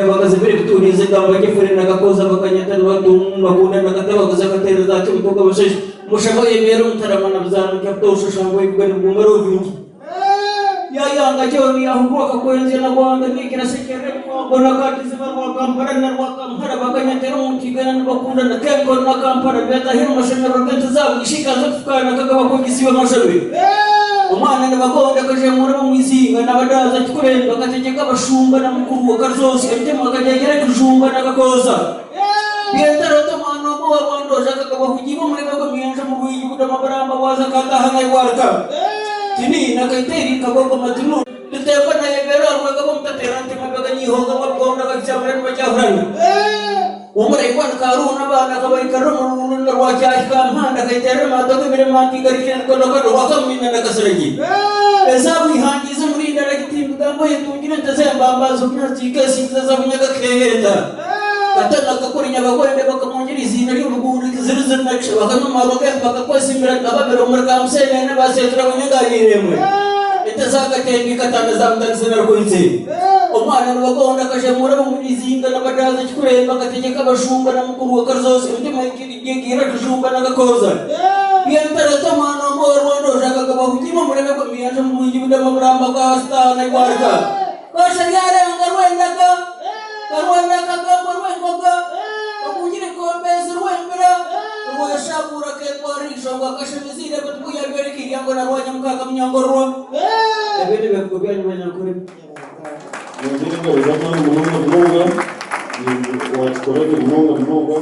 bakazibiri kuturize gamba kifuri nagakoza bakanyata batum baguna nakataba kuzakatera zati mutoka bashish mushabo yemero mutaramana bizana cyapto ushushango ibugani bumaro vingi ya ngajoni ahubwo kakoyenze na gwanga nikira sekere mbona katize barwa kampara na rwa kampara bakanyatera umukigana n'abakunda na kengo na kampara beta hino mashanyarazi rwente zabo gishikaza kufukana kagaba ko gisiba mashabe umwana n'abagonda kaje muri mwizinga n'abadaza kikurenda bakategeka abashumba na mukuru wa kazosi emtema akajegera kujumba nagakoza Pietro tomano bo wandoja kagaba kujiba muri bako miyenja mu buyi buda mabaramba waza kataha warka tini nakaiteri kagogo matulu tetepa na yebera kagaba mtaterante mabaga ni hoga magonda kajamren majahran umre ikwan karuna bana kabari karum narwaja ikam handa kaitere mata ke mere mati kariken ko lokado wakam minna nakasraji esabi hanji samri darakti mudamba yetungina tazamba bamba sukna chika sikza sabunya ka kheta kata nakakurinya bagwende bakamonjiri zinari ubuguri zirzir naksha bakano maroke bakako simran aba mere umar kamse nene basetra bunya gari remwe etazaka tebi kata nazamdan sinar koinse umwana n'abagonda kaje muri mwizinga n'abadaza kikuremba gategeka abashumba na mukuru wa kazosi ndima ikigira kujumba nagakoza yentara tomano morwondo jaga kabahujima murebe ko miyaje mu buda mabramba ka astana iwarka bashagare ngarwenda ka morwengoka akujire ko bezru wembera wa shapura ke pori shonga kashimizire batbuya beriki yango na rwanya mkaka mnyangorwa ebede bekubya nyanya kuri Mungu mungu mungu mungu mungu